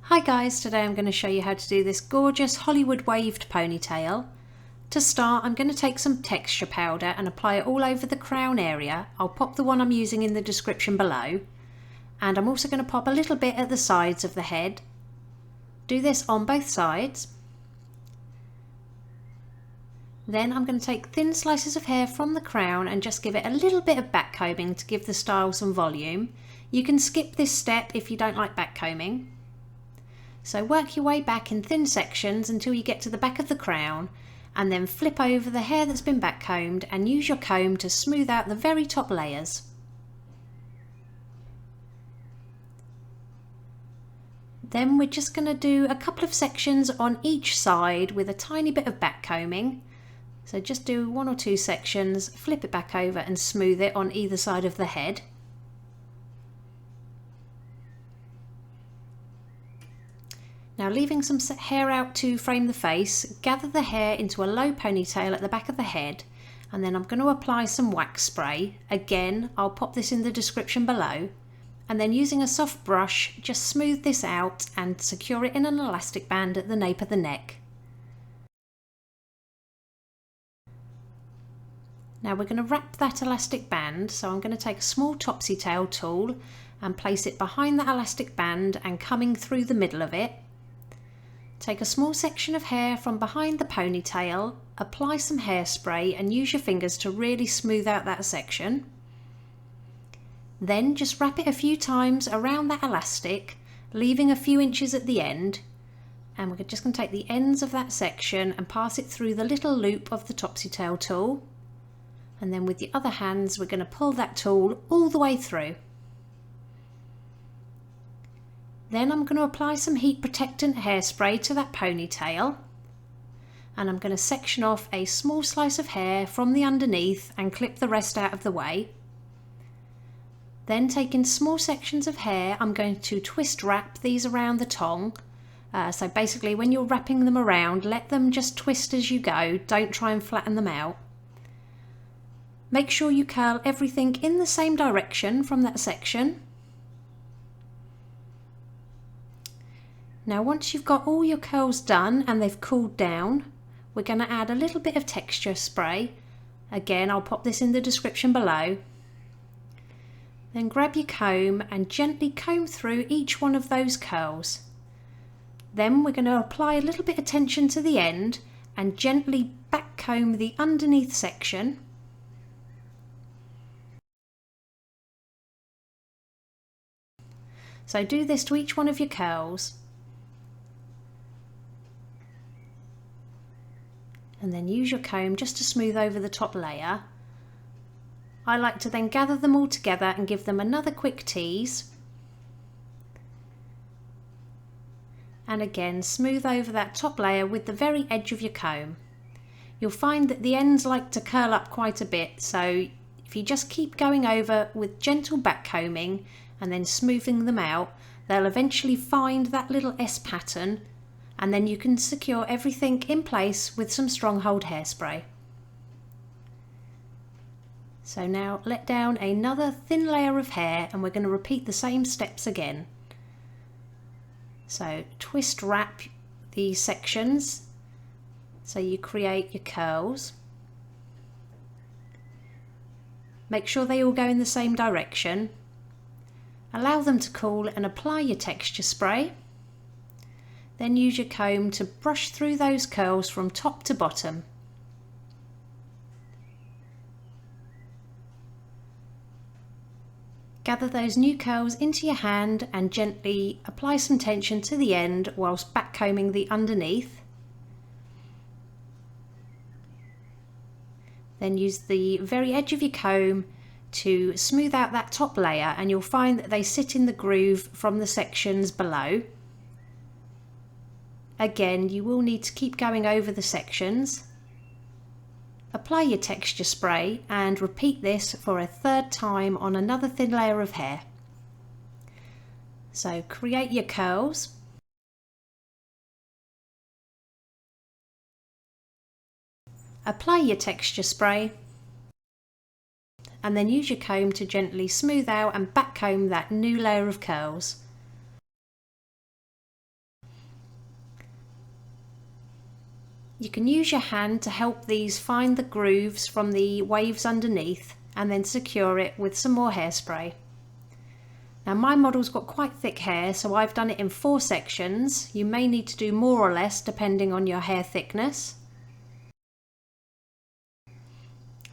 Hi guys, today I'm going to show you how to do this gorgeous Hollywood waved ponytail. To start, I'm going to take some texture powder and apply it all over the crown area. I'll pop the one I'm using in the description below. And I'm also going to pop a little bit at the sides of the head. Do this on both sides. Then I'm going to take thin slices of hair from the crown and just give it a little bit of back combing to give the style some volume. You can skip this step if you don't like back combing. So work your way back in thin sections until you get to the back of the crown, and then flip over the hair that's been back combed and use your comb to smooth out the very top layers. Then we're just going to do a couple of sections on each side with a tiny bit of back combing. So just do 1 or 2 sections, flip it back over and smooth it on either side of the head. Now, leaving some hair out to frame the face, gather the hair into a low ponytail at the back of the head, and then I'm going to apply some wax spray. Again, I'll pop this in the description below, and then using a soft brush, just smooth this out and secure it in an elastic band at the nape of the neck. Now we're going to wrap that elastic band, so I'm going to take a small topsy tail tool and place it behind the elastic band and coming through the middle of it. Take a small section of hair from behind the ponytail, apply some hairspray and use your fingers to really smooth out that section. Then just wrap it a few times around that elastic, leaving a few inches at the end. And we're just going to take the ends of that section and pass it through the little loop of the topsy tail tool. And then with the other hands, we're going to pull that tool all the way through. Then I'm going to apply some heat protectant hairspray to that ponytail, and I'm going to section off a small slice of hair from the underneath and clip the rest out of the way. Then taking small sections of hair, I'm going to twist wrap these around the tongue. So basically when you're wrapping them around, let them just twist as you go, don't try and flatten them out. Make sure you curl everything in the same direction from that section. Now once you've got all your curls done and they've cooled down, we're going to add a little bit of texture spray. Again, I'll pop this in the description below. Then grab your comb and gently comb through each one of those curls. Then we're going to apply a little bit of tension to the end and gently back comb the underneath section. So do this to each one of your curls. And then use your comb just to smooth over the top layer. I like to then gather them all together and give them another quick tease. And again, smooth over that top layer with the very edge of your comb. You'll find that the ends like to curl up quite a bit, so if you just keep going over with gentle back combing and then smoothing them out, they'll eventually find that little S pattern, and then you can secure everything in place with some stronghold hairspray. So now let down another thin layer of hair and we're going to repeat the same steps again. So twist wrap these sections so you create your curls. Make sure they all go in the same direction. Allow them to cool and apply your texture spray. Then use your comb to brush through those curls from top to bottom. Gather those new curls into your hand and gently apply some tension to the end whilst back combing the underneath. Then use the very edge of your comb to smooth out that top layer, and you'll find that they sit in the groove from the sections below. Again, you will need to keep going over the sections. Apply your texture spray and repeat this for a third time on another thin layer of hair. So create your curls. Apply your texture spray and then use your comb to gently smooth out and back comb that new layer of curls. You can use your hand to help these find the grooves from the waves underneath and then secure it with some more hairspray. Now my model's got quite thick hair, so I've done it in 4 sections. You may need to do more or less depending on your hair thickness.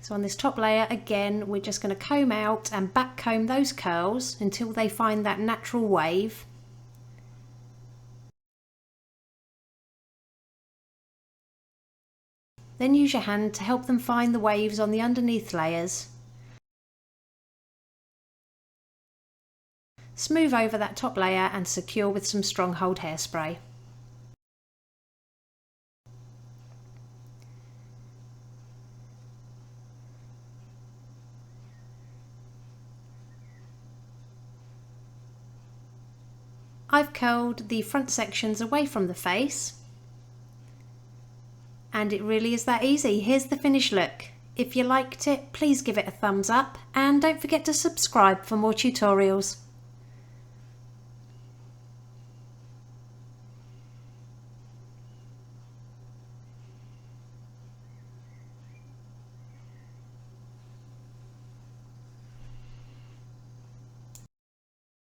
So on this top layer, again, we're just going to comb out and back comb those curls until they find that natural wave. Then use your hand to help them find the waves on the underneath layers. Smooth over that top layer and secure with some stronghold hairspray. I've curled the front sections away from the face. And it really is that easy. Here's the finished look. If you liked it, please give it a thumbs up and don't forget to subscribe for more tutorials.